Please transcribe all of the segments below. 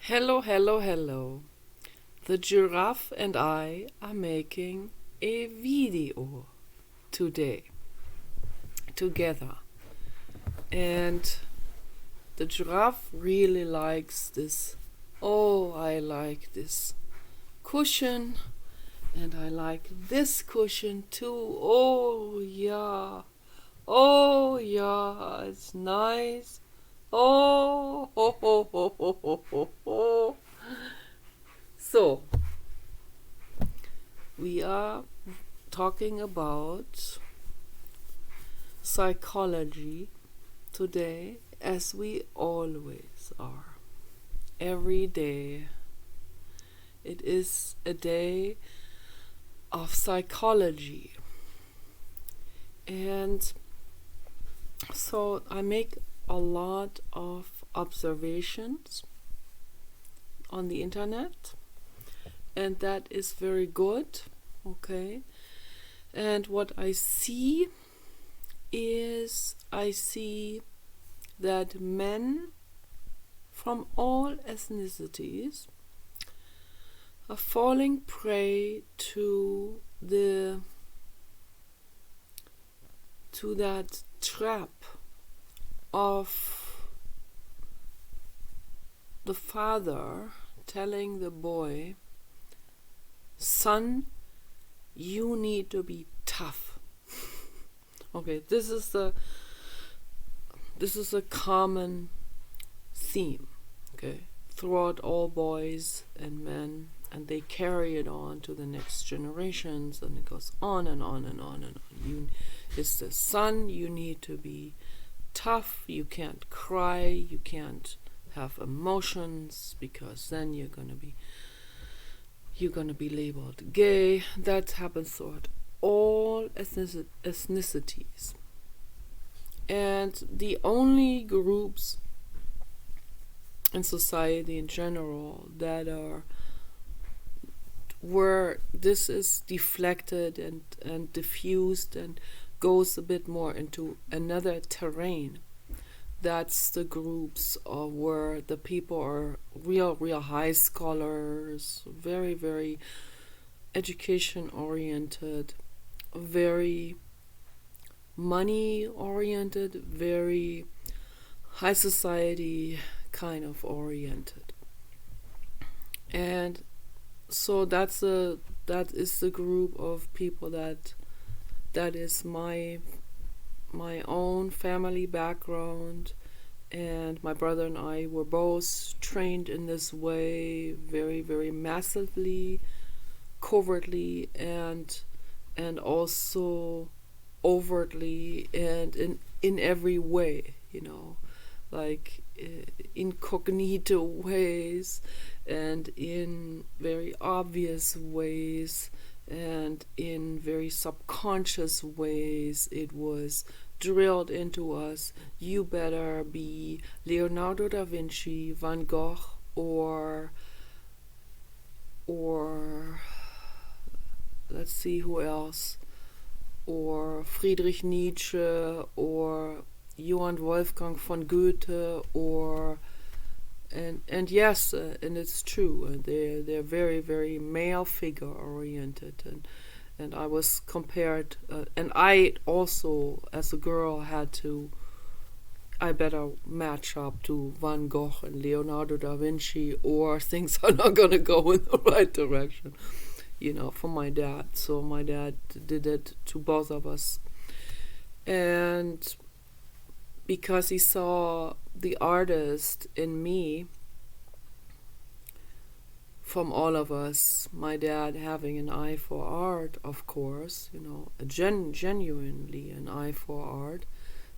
Hello, hello, hello. The giraffe and I are making a video today together. And the giraffe really likes this. Oh, I like this cushion. And I like this cushion too. Oh, yeah. Oh, yeah. It's nice. Oh, ho, ho, ho, ho, ho, ho, ho. So, we are talking about psychology today, as we always are. Every day. It is a day of psychology. And so I make a lot of observations on the internet, and that is very good. Okay. And what I see is I see that men from all ethnicities are falling prey to that trap of the father telling the boy, son, you need to be tough. Okay, this is a common theme, okay, throughout all boys and men, and they carry it on to the next generations, and it goes on and on and on and on. It's the son, you need to be tough, you can't cry, you can't have emotions, because then you're gonna be labeled gay. That happens throughout all ethnicities. And the only groups in society in general that are where this is deflected and diffused and goes a bit more into another terrain, that's the groups where the people are real high scholars, very, very education oriented, very money oriented, very high society kind of oriented. And so that is the group of people that is my own family background. And my brother and I were both trained in this way, very, very massively, covertly, and also overtly, and in every way, like incognito ways, and in very obvious ways, and in very subconscious ways. It was drilled into us, you better be Leonardo da Vinci, Van Gogh, or let's see who else, or Friedrich Nietzsche, or Johann Wolfgang von Goethe, or and yes, and it's true, they're very, very male figure oriented, and I was compared, and I also as a girl I better match up to Van Gogh and Leonardo da Vinci, or things are not gonna go in the right direction, for my dad. So my dad did it to both of us, and because he saw the artist in me, from all of us, my dad having an eye for art, of course, genuinely an eye for art.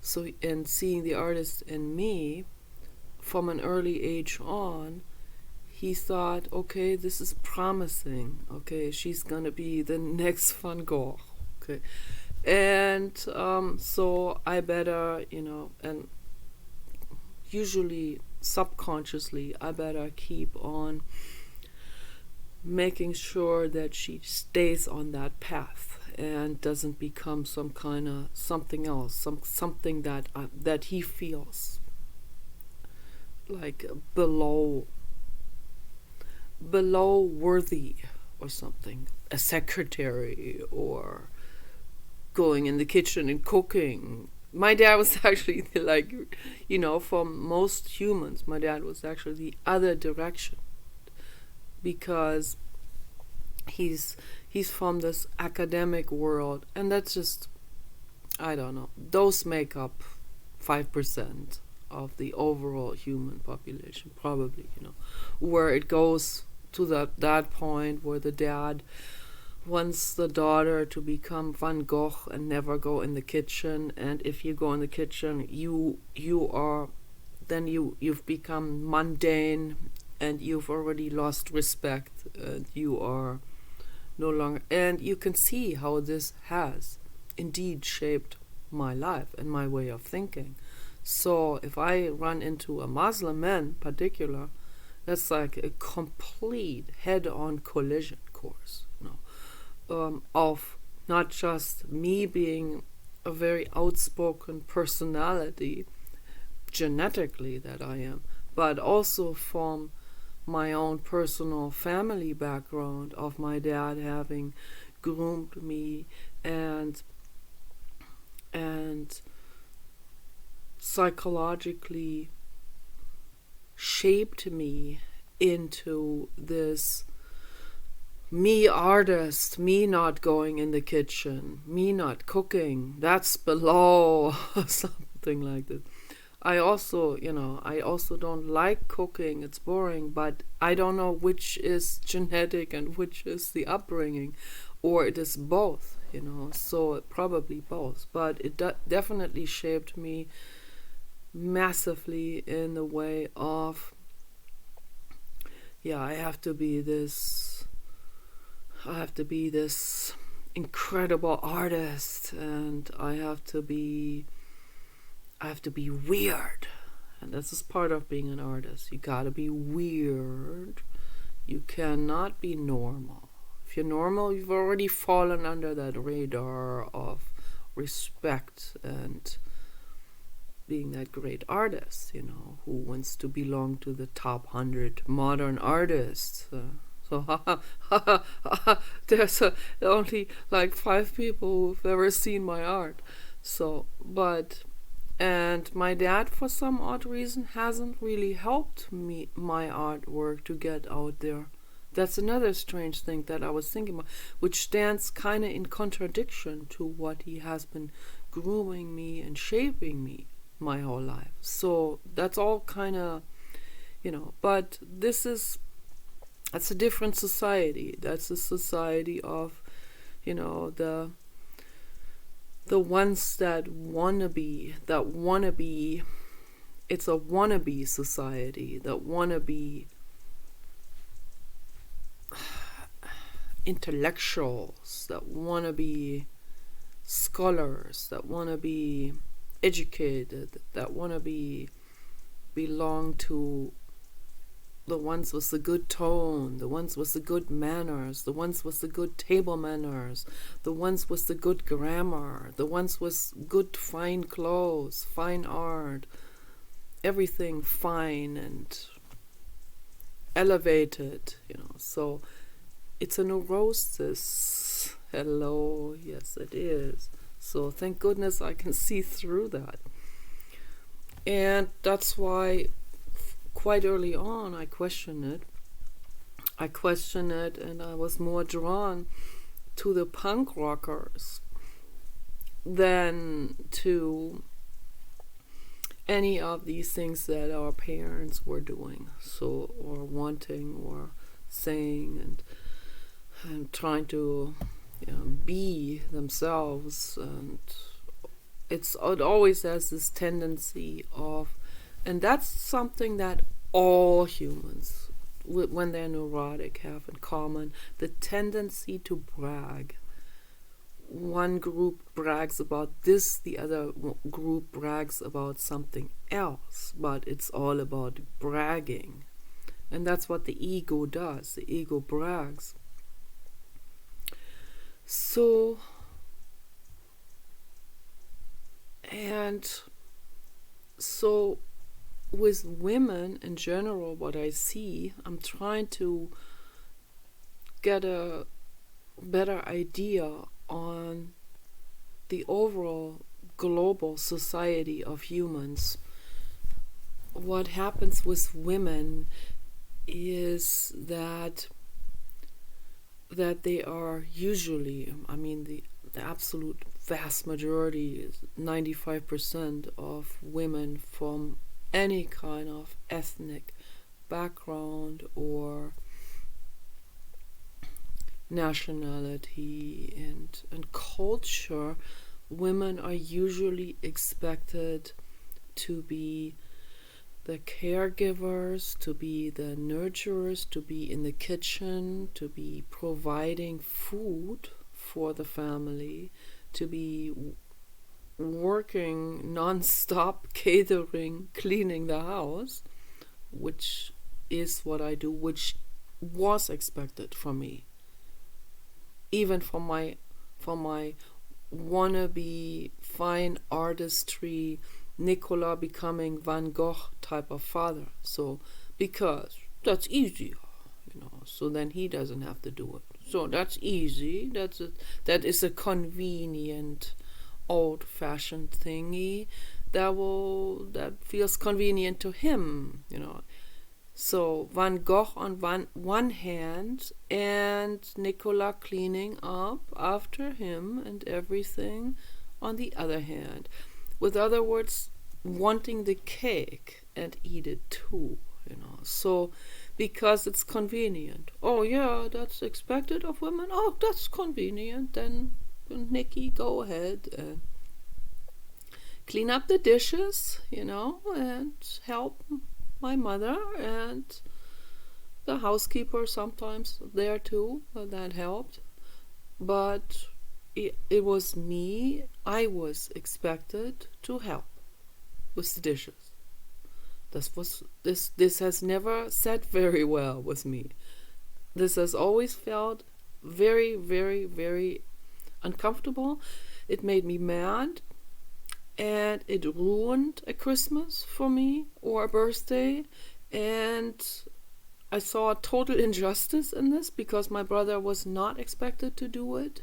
So, and seeing the artist in me from an early age on, he thought, okay, this is promising. Okay, she's gonna be the next Van Gogh. Okay, and so I better, and usually subconsciously, I better keep on making sure that she stays on that path and doesn't become some kind of something else, something that he feels like below below worthy or something. A secretary or going in the kitchen and cooking. My dad was actually like, for most humans, my dad was actually the other direction, because he's from this academic world, and that's just, I don't know, those make up 5% of the overall human population, probably, where it goes to that point where the dad wants the daughter to become Van Gogh and never go in the kitchen, and if you go in the kitchen, you've become mundane, and you've already lost respect, and you are no longer. And you can see how this has indeed shaped my life and my way of thinking. So if I run into a Muslim man in particular, that's like a complete head-on collision course, of not just me being a very outspoken personality, genetically that I am, but also from my own personal family background of my dad having groomed me and psychologically shaped me into this me artist, me not going in the kitchen, me not cooking. That's below something like this. I also don't like cooking. It's boring, but I don't know which is genetic and which is the upbringing, or it is both, so probably both. But it definitely shaped me massively in the way of, I have to be this incredible artist, and I have to be weird. And this is part of being an artist. You gotta be weird. You cannot be normal. If you're normal, you've already fallen under that radar of respect and being that great artist, who wants to belong to the top 100 modern artists. So there's only like 5 people who've ever seen my art. And my dad, for some odd reason, hasn't really helped my artwork to get out there. That's another strange thing that I was thinking about, which stands kind of in contradiction to what he has been grooming me and shaping me my whole life. So that's all kind of, but that's a different society. That's a society of, the ones that wanna be, it's a wannabe society, that wanna be intellectuals, that wanna be scholars, that wanna be educated, that wanna belong to the ones with the good tone, the ones with the good manners, the ones with the good table manners, the ones with the good grammar, the ones with good fine clothes, fine art, everything fine and elevated, So it's a neurosis. Hello, yes it is. So thank goodness I can see through that. And that's why quite early on I questioned it, and I was more drawn to the punk rockers than to any of these things that our parents were doing, or wanting, or saying, and trying to be themselves. And it always has this tendency of, and that's something that all humans, when they're neurotic, have in common, the tendency to brag. One group brags about this, the other group brags about something else, but it's all about bragging. And that's what the ego does. The ego brags. So with women in general, what I see, I'm trying to get a better idea on the overall global society of humans. What happens with women is that they are usually, I mean, the absolute vast majority, 95% of women from any kind of ethnic background or nationality and culture, women are usually expected to be the caregivers, to be the nurturers, to be in the kitchen, to be providing food for the family, to be working non-stop, catering, cleaning the house, which is what I do, which was expected from me, even from my wannabe fine artistry Nicola becoming Van Gogh type of father. So because that's easy, so then he doesn't have to do it. So that's easy. That is a convenient old-fashioned thingy that feels convenient to him, So Van Gogh on one hand and Nicola cleaning up after him and everything on the other hand. With other words, wanting the cake and eat it too, So because it's convenient. Oh yeah, that's expected of women. Oh, that's convenient. Then Nikki, go ahead and clean up the dishes, and help my mother and the housekeeper sometimes there too. That helped. But it was me. I was expected to help with the dishes. This has never sat very well with me. This has always felt very, very, very uncomfortable. It made me mad, and it ruined a Christmas for me or a birthday, and I saw a total injustice in this because my brother was not expected to do it.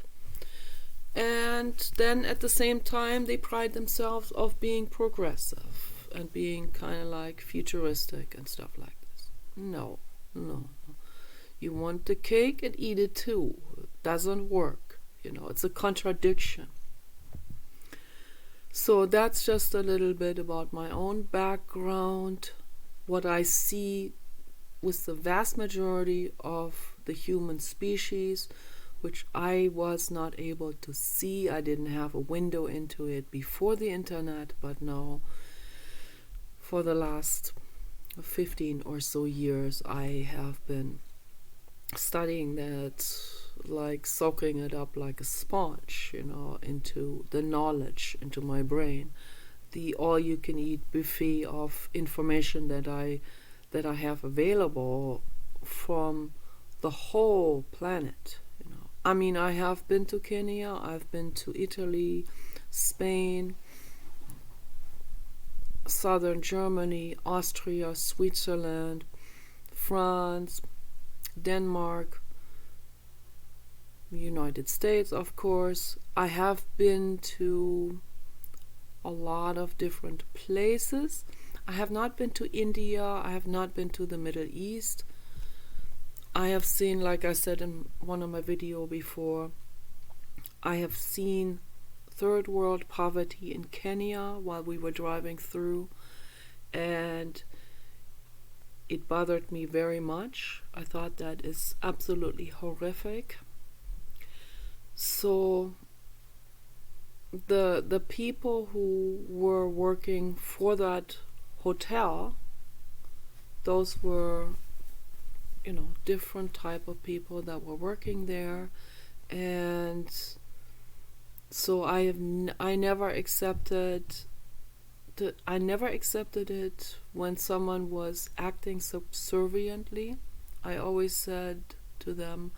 And then at the same time, they pride themselves of being progressive and being kind of like futuristic and stuff like this. No. You want the cake and eat it too. It doesn't work. It's a contradiction. So that's just a little bit about my own background, what I see with the vast majority of the human species, which I was not able to see. I didn't have a window into it before the internet, but now for the last 15 or so years I have been studying that, like soaking it up like a sponge, into the knowledge, into my brain, the all-you-can-eat buffet of information that I have available from the whole planet. I mean, I have been to Kenya, I've been to Italy, Spain, southern Germany, Austria, Switzerland, France, Denmark, United States, of course. I have been to a lot of different places. I have not been to India, I have not been to the Middle East. I have seen, like I said in one of my videos before, I have seen third world poverty in Kenya while we were driving through, and it bothered me very much. I thought that is absolutely horrific. So the people who were working for that hotel, those were different type of people that were working there, and so I never accepted it when someone was acting subserviently. I always said to them,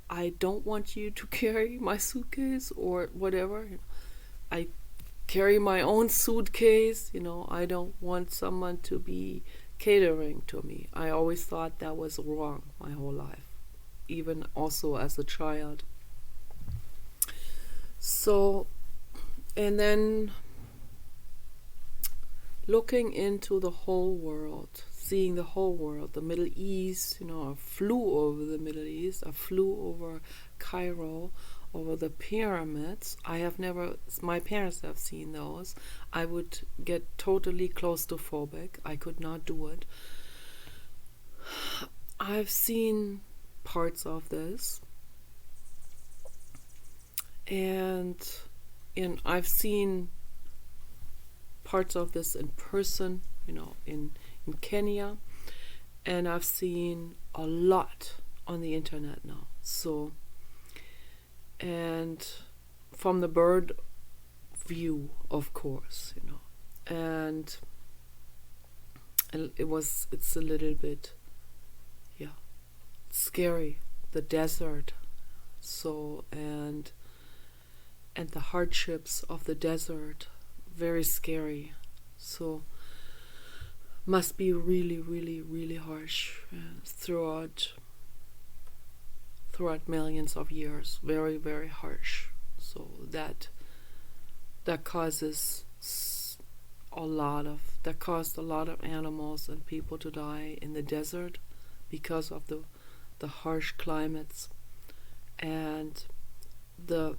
I don't want you to carry my suitcase or whatever. I carry my own suitcase, I don't want someone to be catering to me. I always thought that was wrong my whole life. even also as a child. So, and then looking into the whole world, seeing the whole world, the Middle East, I flew over the Middle East, I flew over Cairo, over the pyramids. My parents have seen those. I would get totally claustrophobic. I could not do it. I've seen parts of this. And I've seen parts of this in person, in Kenya, and I've seen a lot on the internet now. So, and from the bird view, of course, and it's a little bit, scary, the desert. So, and the hardships of the desert, very scary. So must be really, really, really harsh throughout millions of years. Very, very harsh. So that caused a lot of animals and people to die in the desert because of the harsh climates, and the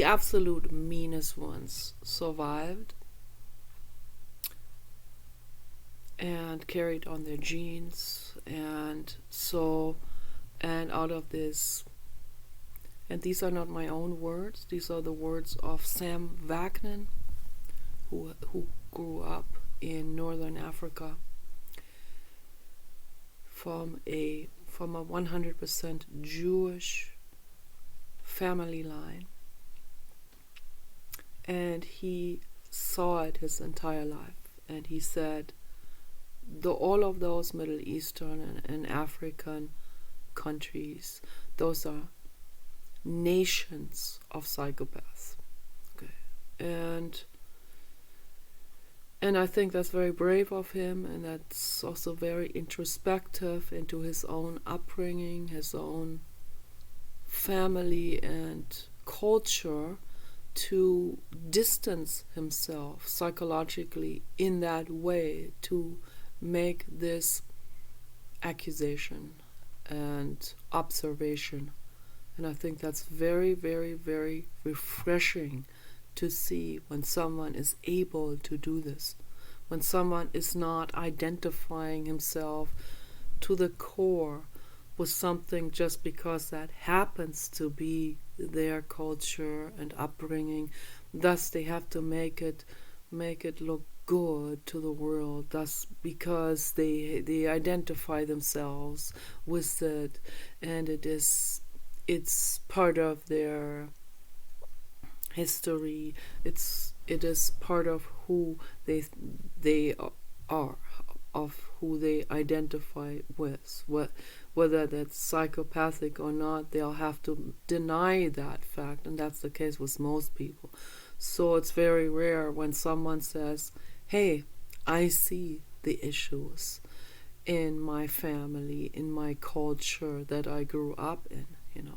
absolute meanest ones survived and carried on their genes, and out of this, and these are not my own words, these are the words of Sam Vaknin, who grew up in northern Africa from a 100% Jewish family line. And he saw it his entire life, and he said all of those Middle Eastern and African countries, those are nations of psychopaths. Okay. And I think that's very brave of him, and that's also very introspective into his own upbringing, his own family and culture, to distance himself psychologically in that way, to make this accusation and observation. And I think that's very, very, very refreshing to see when someone is able to do this, when someone is not identifying himself to the core with something just because that happens to be their culture and upbringing. Thus they have to make it look good to the world, thus because they identify themselves with it, and it's part of their history, it is part of who they are, of who they identify with. Whether that's psychopathic or not, they'll have to deny that fact, and that's the case with most people. So it's very rare when someone says, hey, I see the issues in my family, in my culture that I grew up in,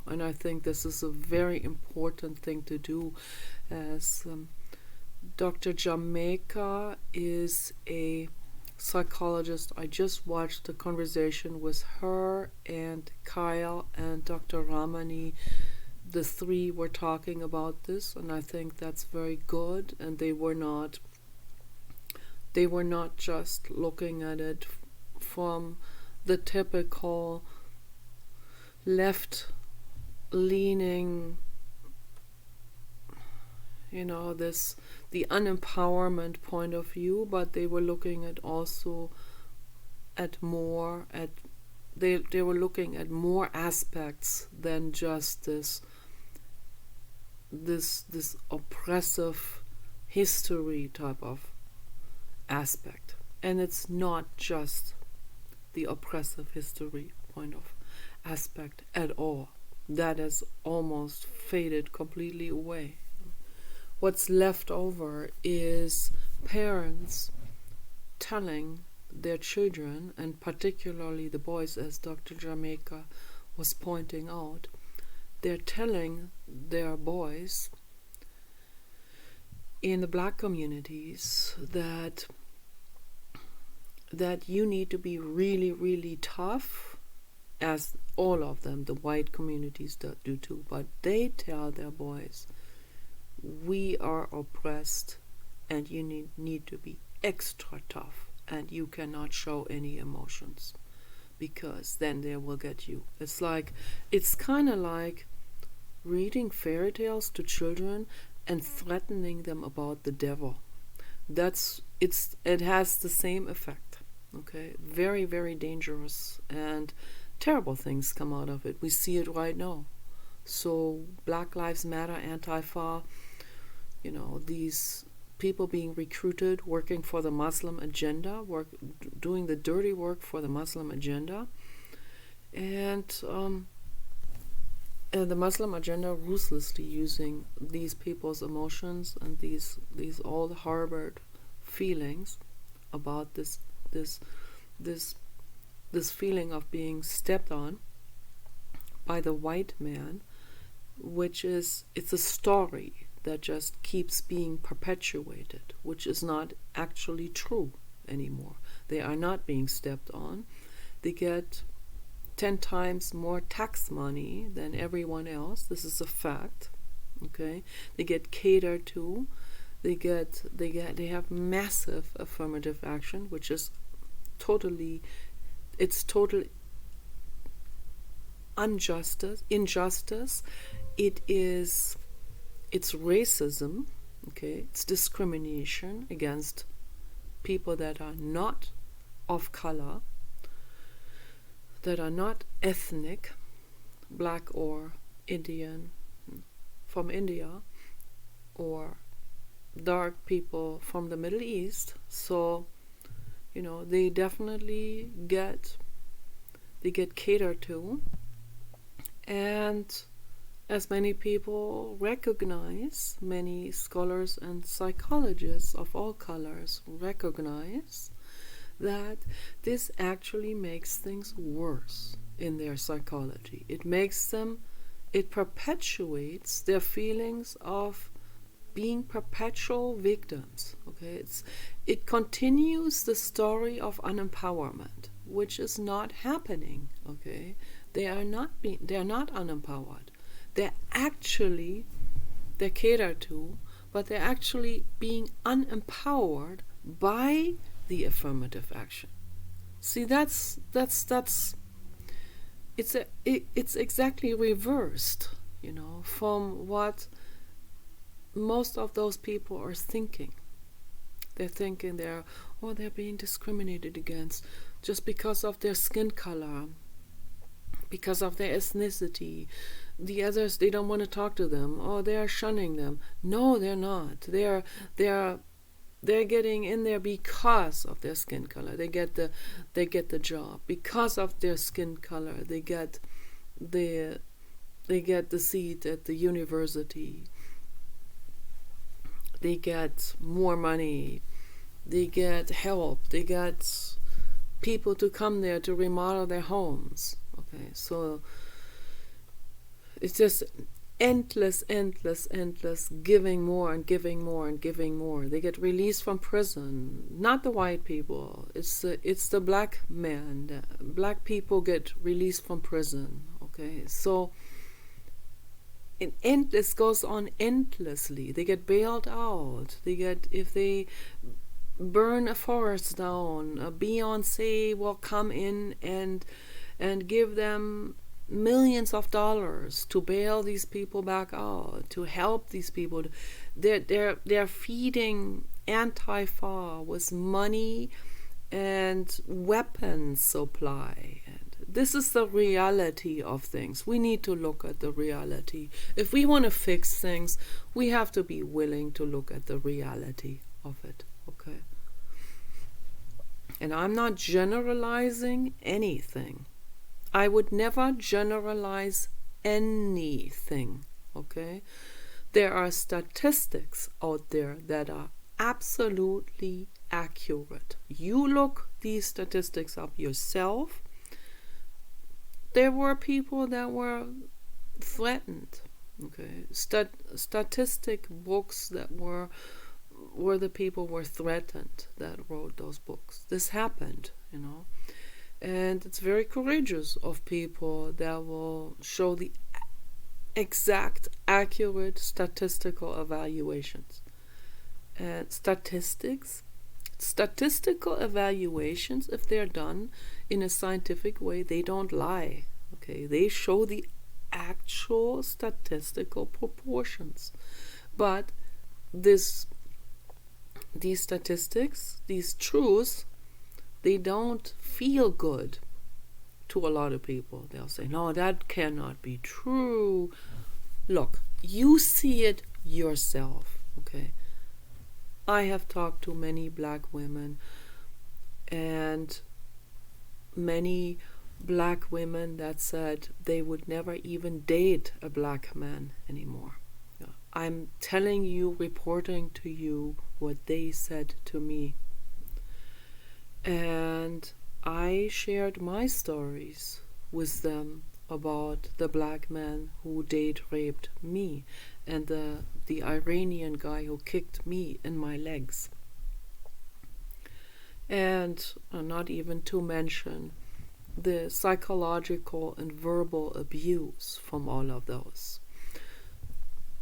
and I think this is a very important thing to do, as Dr. Jamaica is a psychologist. I just watched the conversation with her and Kyle and Dr. Ramani. The three were talking about this, and I think that's very good, and they were not just looking at it from the typical left leaning, the unempowerment point of view, but they were looking at also at more they were looking at more aspects than just this oppressive history type of aspect. And it's not just the oppressive history point of aspect at all. That has almost faded completely away. What's left over is parents telling their children, and particularly the boys, as Dr. Jamaica was pointing out. They're telling their boys in the black communities that you need to be really, really tough, as all of them, the white communities do too, but they tell their boys, we are oppressed and you need to be extra tough, and you cannot show any emotions, because then they will get you. It's kind of like reading fairy tales to children and threatening them about the devil. It has the same effect. Okay, very, very dangerous, and terrible things come out of it. We see it right now. So Black Lives Matter, Antifa, these people being recruited, working for the Muslim agenda, doing the dirty work for the Muslim agenda, and the Muslim agenda ruthlessly using these people's emotions and these old harbored feelings about this feeling of being stepped on by the white man, it's a story that just keeps being perpetuated, which is not actually true anymore. They are not being stepped on. They get 10 times more tax money than everyone else. This is a fact. Okay, they get catered to. They have massive affirmative action, which is total injustice. It's racism. Okay, it's discrimination against people that are not of color, that are not ethnic, black or Indian, from India, or dark people from the Middle East. So, they definitely get catered to, and as many people recognize, many scholars and psychologists of all colors recognize that this actually makes things worse in their psychology. It perpetuates their feelings of being perpetual victims. Okay, it continues the story of unempowerment, which is not happening. Okay, they are not unempowered. They're catered to, but they're actually being unempowered by the affirmative action. See, it's exactly reversed, from what most of those people are thinking. They're thinking they're being discriminated against just because of their skin color, because of their ethnicity. The others, they don't want to talk to them. They are shunning them. No, they're not. They're getting in there because of their skin color. They get the job because of their skin color. They get the seat at the university. They get more money. They get help. They get people to come there to remodel their homes. Okay, so it's just endless, giving more and giving more and giving more. They get released from prison. Not the white people. It's the black men. Black people get released from prison. Okay, so this goes on endlessly. They get bailed out. If they burn a forest down, Beyonce will come in and give them millions of dollars to bail these people back out, to help these people. They're feeding Antifa with money and weapons supply. And this is the reality of things. We need to look at the reality. If we want to fix things, we have to be willing to look at the reality of it. Okay? And I'm not generalizing anything. I would never generalize anything, okay? There are statistics out there that are absolutely accurate. You look these statistics up yourself. there were people that were threatened. Okay, statistic books that were where the people were threatened that wrote those books. This happened, and it's very courageous of people that will show the exact, accurate statistical evaluations. And statistical evaluations, if they're done in a scientific way, they don't lie. Okay, they show the actual statistical proportions. But these statistics, these truths, they don't feel good to a lot of people. They'll say, no, that cannot be true. Look, you see it yourself, okay? I have talked to many black women, and many black women that said they would never even date a black man anymore. I'm telling you, reporting to you what they said to me. And I shared my stories with them about the black man who date raped me and the Iranian guy who kicked me in my legs. And not even to mention the psychological and verbal abuse from all of those.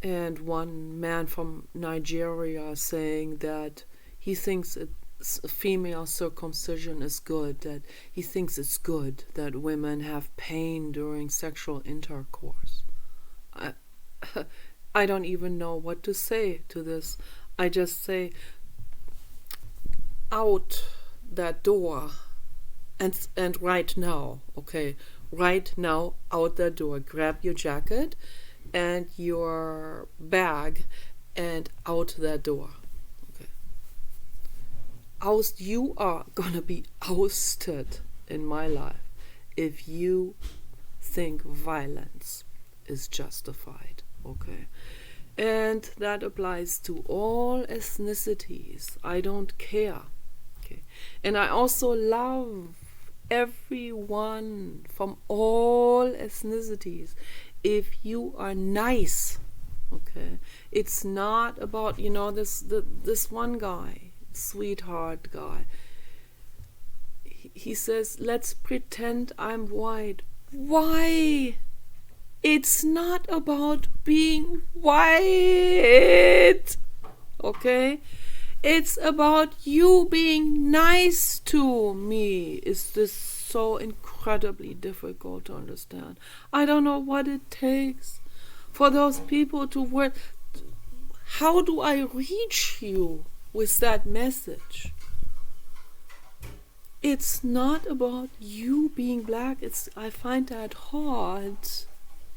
And one man from Nigeria saying that he thinks female circumcision is good, that he thinks it's good that women have pain during sexual intercourse. I don't even know what to say to this. I just say, out that door, and right now, okay, right now, out that door, grab your jacket and your bag and out that door. You are gonna be ousted in my life if you think violence is justified, okay? And that applies to all ethnicities. I don't care, okay? And I also love everyone from all ethnicities if you are nice, okay? It's not about, this one guy, sweetheart guy. He says, let's pretend I'm white. Why? It's not about being white, okay? It's about you being nice to me. Is this so incredibly difficult to understand? I don't know what it takes for those people to work. How do I reach you with that message? It's not about you being black. I find that hard.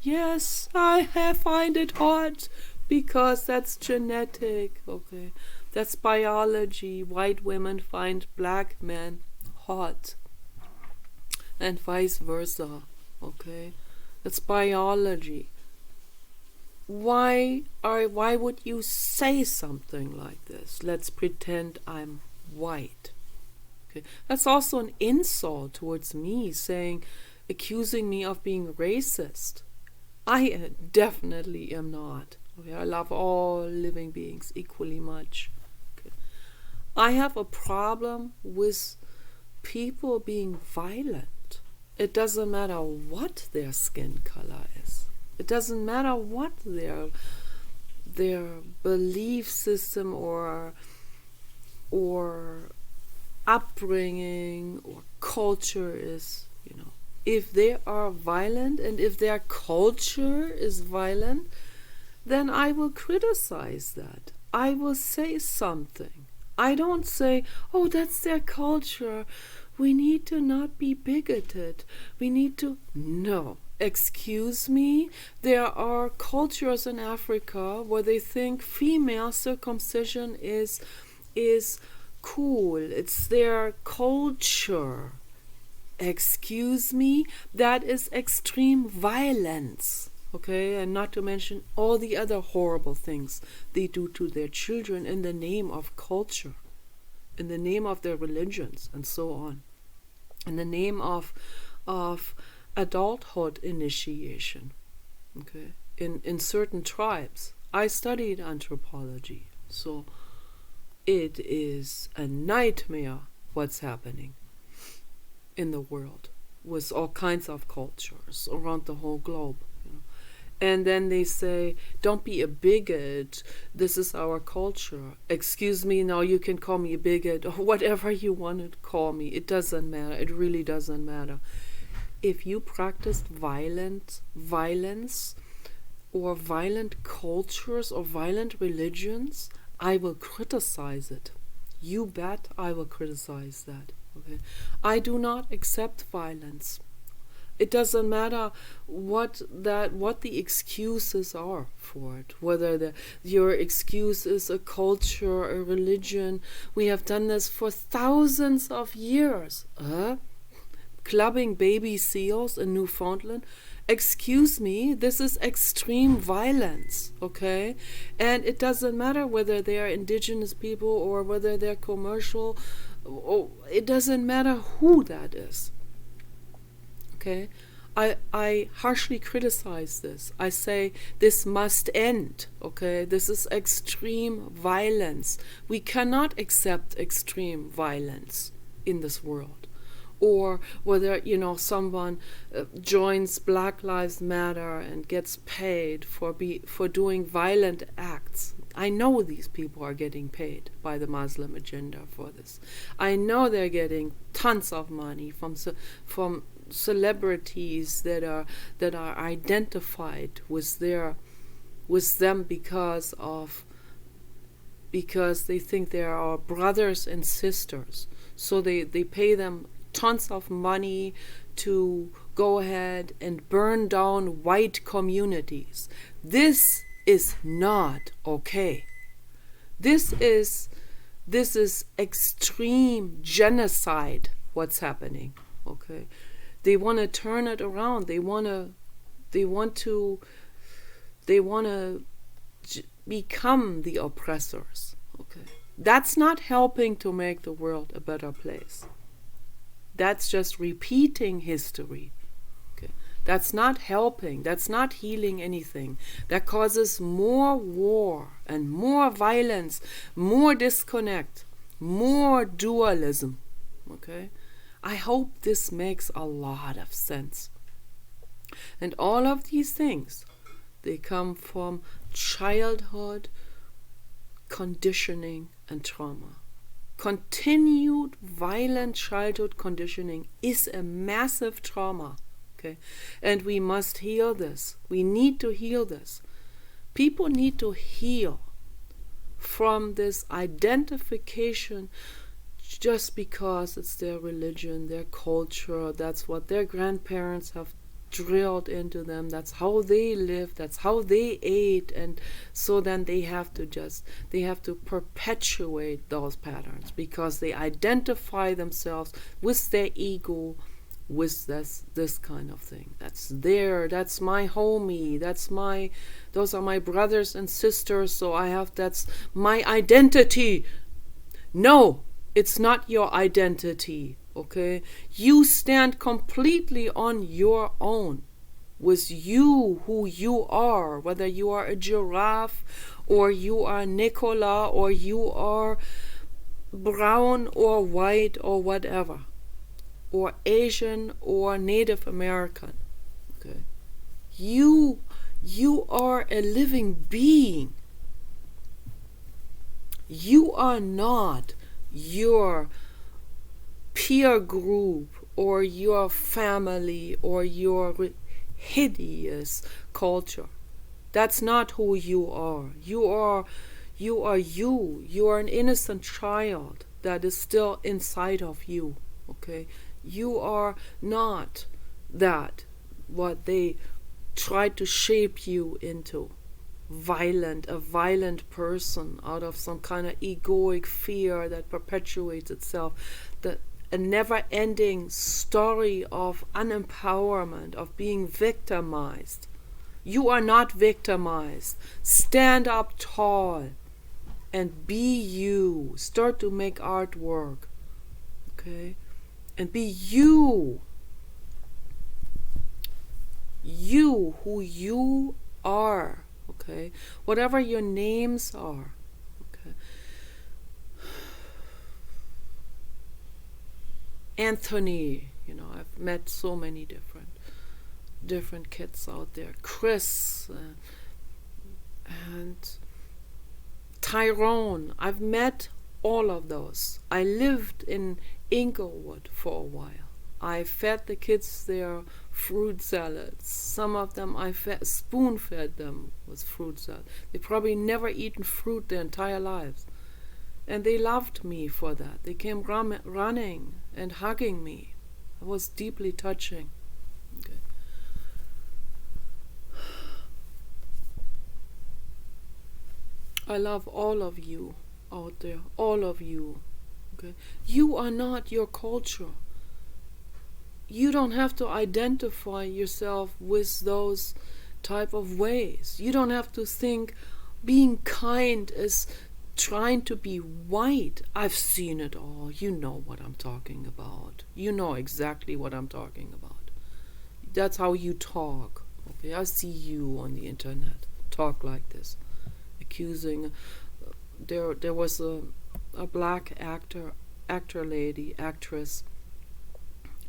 Yes, I find it hard because that's genetic, okay? That's biology. White women find black men hot and vice versa, okay? That's biology. Why would you say something like this? Let's pretend I'm white. Okay, that's also an insult towards me, accusing me of being racist. I definitely am not. Okay, I love all living beings equally much. Okay. I have a problem with people being violent. It doesn't matter what their skin color is. It doesn't matter what their belief system or upbringing or culture is, If they are violent and if their culture is violent, then I will criticize that. I will say something. I don't say, oh, that's their culture. We need to not be bigoted. We need to... No. Excuse me, there are cultures in Africa where they think female circumcision is cool. It's their culture. Excuse me, that is extreme violence. Okay, and not to mention all the other horrible things they do to their children in the name of culture, in the name of their religions, and so on. In the name of adulthood initiation. Okay, in certain tribes. I studied anthropology, so it is a nightmare what's happening in the world with all kinds of cultures around the whole globe. And then they say, don't be a bigot, this is our culture. Excuse me, now you can call me a bigot or whatever you want to call me. It doesn't matter. It really doesn't matter. If you practiced violence or violent cultures or violent religions, I will criticize it. You bet I will criticize that. Okay? I do not accept violence. It doesn't matter what the excuses are for it, whether your excuse is a culture, a religion. We have done this for thousands of years. Clubbing baby seals in Newfoundland. Excuse me, this is extreme violence, okay? And it doesn't matter whether they are indigenous people or whether they're commercial. It doesn't matter who that is. Okay, I harshly criticize this. I say this must end. Okay, this is extreme violence. We cannot accept extreme violence in this world. Or whether someone joins Black Lives Matter and gets paid for doing violent acts. I know these people are getting paid by the Muslim agenda for this. I know they're getting tons of money from celebrities that are identified with them because they think they are our brothers and sisters. So they pay them tons of money to go ahead and burn down white communities. This is not okay. This is extreme genocide what's happening. Okay. They want to turn it around. They want to become the oppressors. Okay. That's not helping to make the world a better place. That's just repeating history. Okay. That's not helping. That's not healing anything. That causes more war and more violence, more disconnect, more dualism. Okay? I hope this makes a lot of sense. And all of these things, they come from childhood conditioning and trauma. Continued violent childhood conditioning is a massive trauma. Okay? And we must heal this. We need to heal this. People need to heal from this identification just because it's their religion, their culture, that's what their grandparents have drilled into them, that's how they lived, that's how they ate, and so then they have to perpetuate those patterns because they identify themselves with their ego, with this kind of thing. That's my homie, those are my brothers and sisters, so that's my identity. No, it's not your identity, okay? You stand completely on your own with you, who you are, whether you are a giraffe or you are Nicola or you are brown or white or whatever, or Asian or Native American, okay? You are a living being. You are not your peer group or your family or your hideous culture. That's not who you are. You are you. You are an innocent child that is still inside of you. Okay? You are not that what they tried to shape you into. A violent person out of some kind of egoic fear that perpetuates itself, a never-ending story of unempowerment, of being victimized. You are not victimized. Stand up tall and be you. Start to make artwork, okay? And be you. you, who you are, okay? Whatever your names are, okay? Anthony, you know, I've met so many different kids out there. Chris and Tyrone, I've met all of those. I lived in Inglewood for a while. I fed the kids their fruit salads. Some of them I spoon-fed them with fruit salad. They probably never eaten fruit their entire lives. And they loved me for that. They came running and hugging me. It was deeply touching. Okay. I love all of you out there, all of you. Okay? You are not your culture. You don't have to identify yourself with those type of ways. You don't have to think being kind is trying to be white. I've seen it all. You know what I'm talking about. You know exactly what I'm talking about. That's how you talk. Okay, I see you on the internet talk like this, accusing. There was a black actress,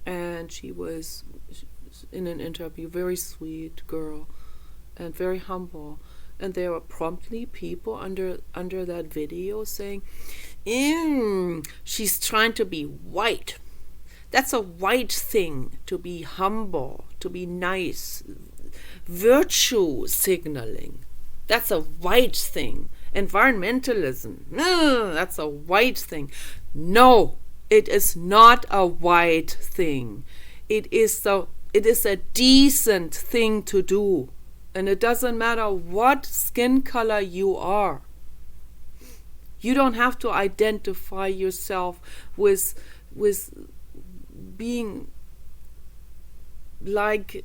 and she was in an interview, very sweet girl and very humble. And there were promptly people under that video saying, she's trying to be white. That's a white thing, to be humble, to be nice. Virtue signaling. That's a white thing. Environmentalism. No, that's a white thing. No, it is not a white thing. It is a decent thing to do. And it doesn't matter what skin color you are. You don't have to identify yourself with being like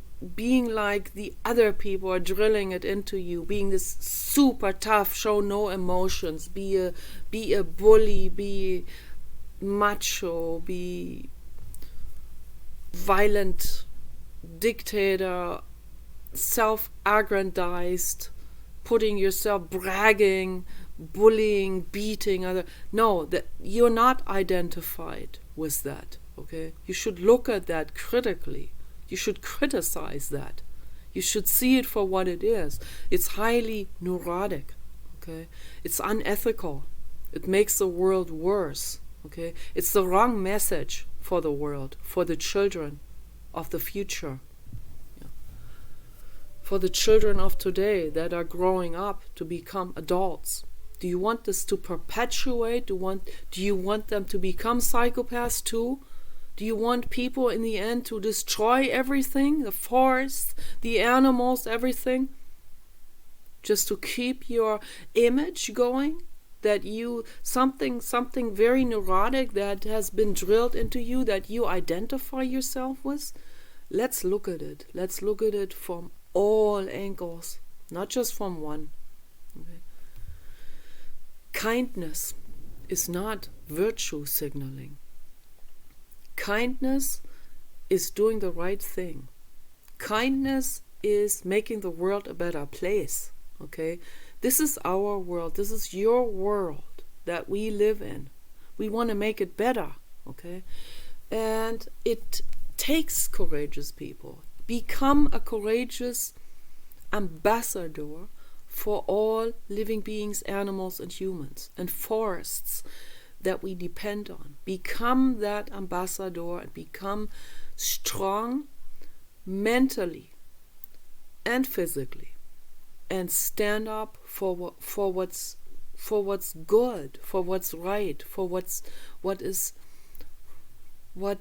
the other people are drilling it into you, being this super tough, show no emotions, be a bully, be macho, be violent dictator, self-aggrandized, putting yourself, bragging, bullying, beating other. No, that you're not identified with that. Okay, you should look at that critically. You should criticize that. You should see it for what it is. It's highly neurotic. Okay, it's unethical. It makes the world worse. Okay, it's the wrong message for the world, for the children of the future. For the children of today that are growing up to become adults. Do you want this to perpetuate? Do you want them to become psychopaths too? Do you want people in the end to destroy everything? The forests, the animals, everything? Just to keep your image going? That you, something very neurotic that has been drilled into you that you identify yourself with? Let's look at it. Let's look at it from all angles, not just from one. Okay. Kindness is not virtue signaling. Kindness is doing the right thing. Kindness is making the world a better place. Okay? This is our world. This is your world that we live in. We want to make it better. Okay? And it takes courageous people. Become a courageous ambassador for all living beings, animals, and humans, and forests that we depend on. Become that ambassador and become strong mentally and physically, and stand up for what's good, for what's right, for what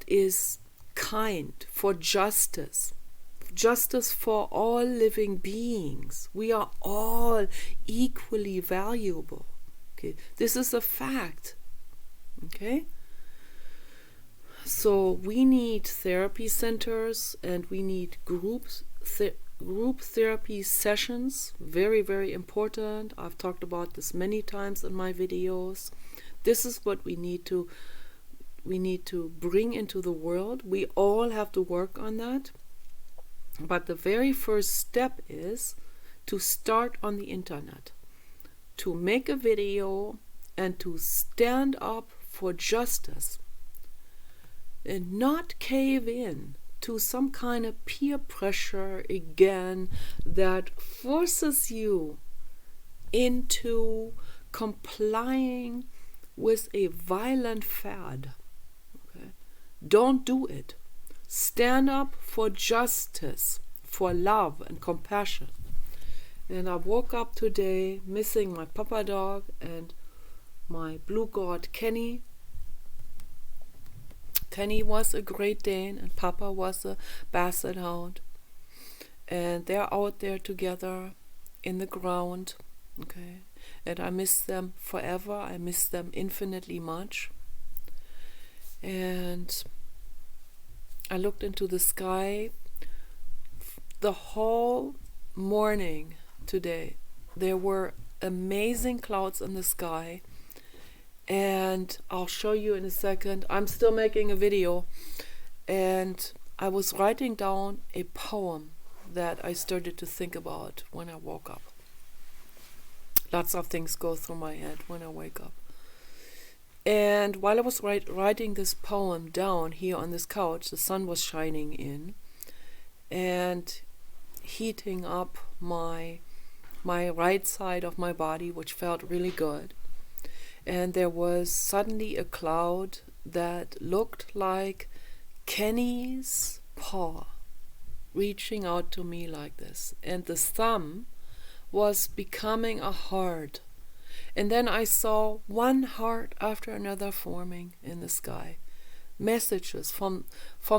is kind, for justice for all living beings. We are all equally valuable. Okay, this is a fact. Okay, so we need therapy centers and we need group therapy sessions. Very, very important. I've talked about this many times in my videos. This is what we need to bring into the world. We all have to work on that. But the very first step is to start on the internet, to make a video and to stand up for justice and not cave in to some kind of peer pressure again that forces you into complying with a violent fad. Okay? Don't do it. Stand up for justice, for love and compassion. And I woke up today missing my papa dog and my blue god Kenny. Kenny was a Great Dane and Papa was a Basset Hound. And they're out there together in the ground. Okay. And I miss them forever. I miss them infinitely much. And I looked into the sky the whole morning today. There were amazing clouds in the sky. And I'll show you in a second. I'm still making a video. And I was writing down a poem that I started to think about when I woke up. Lots of things go through my head when I wake up. And while I was writing this poem down here on this couch, the sun was shining in and heating up my right side of my body, which felt really good. And there was suddenly a cloud that looked like Kenny's paw reaching out to me like this. And the thumb was becoming a heart. And then I saw one heart after another forming in the sky. Messages from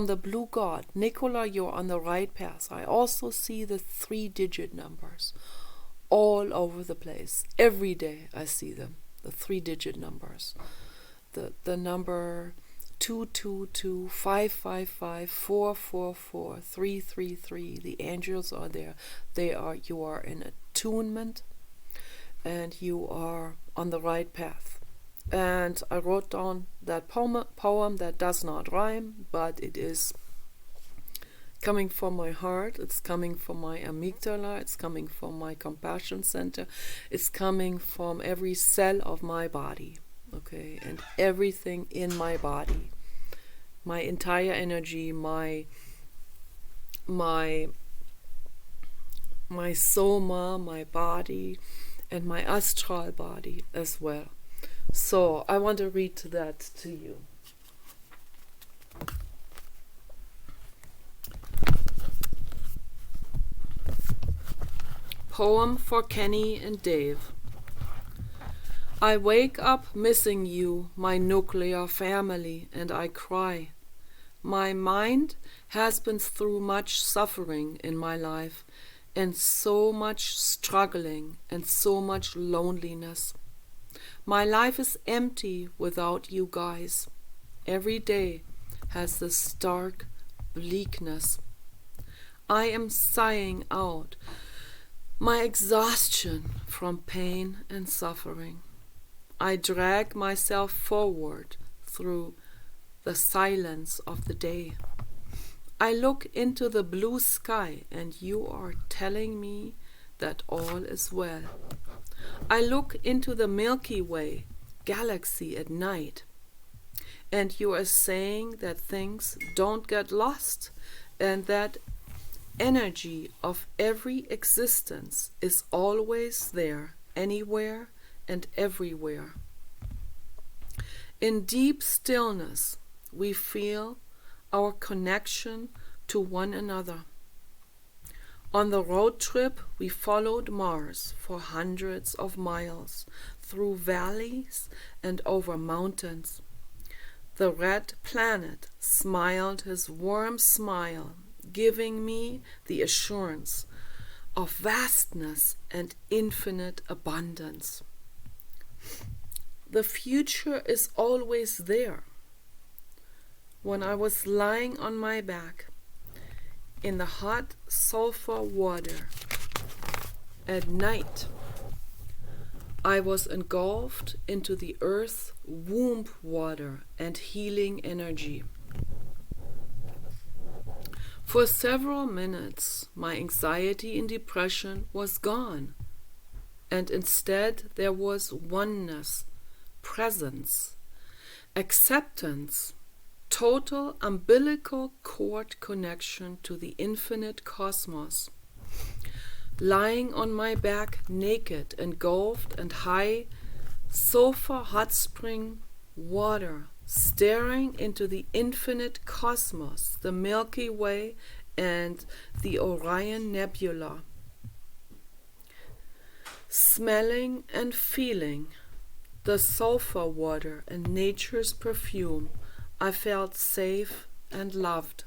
the blue god. Nicola, you're on the right path. I also see the 3-digit numbers all over the place. Every day I see them. The 3-digit numbers, the number 222, 555, 444, 333. The angels are there. You are in attunement, and you are on the right path. And I wrote down that poem that does not rhyme, but it is coming from my heart, it's coming from my amygdala, it's coming from my compassion center, it's coming from every cell of my body, okay, and everything in my body, my entire energy, my soma, my body, and my astral body as well. So I want to read that to you. Poem for Kenny and Dave. I wake up missing you, my nuclear family, and I cry. My mind has been through much suffering in my life, and so much struggling, and so much loneliness. My life is empty without you guys. Every day has this stark bleakness. I am sighing out my exhaustion from pain and suffering. I drag myself forward through the silence of the day. I look into the blue sky and you are telling me that all is well. I look into the Milky Way galaxy at night and you are saying that things don't get lost and that energy of every existence is always there, anywhere and everywhere. In deep stillness, we feel our connection to one another. On the road trip, we followed Mars for hundreds of miles, through valleys and over mountains. The red planet smiled his warm smile, giving me the assurance of vastness and infinite abundance. The future is always there. When I was lying on my back in the hot sulfur water at night, I was engulfed into the earth's womb water and healing energy. For several minutes, my anxiety and depression was gone, and instead there was oneness, presence, acceptance, total umbilical cord connection to the infinite cosmos. Lying on my back, naked, engulfed and high, sofa, hot spring, water, staring into the infinite cosmos, the Milky Way and the Orion Nebula. Smelling and feeling the sulfur water and nature's perfume, I felt safe and loved.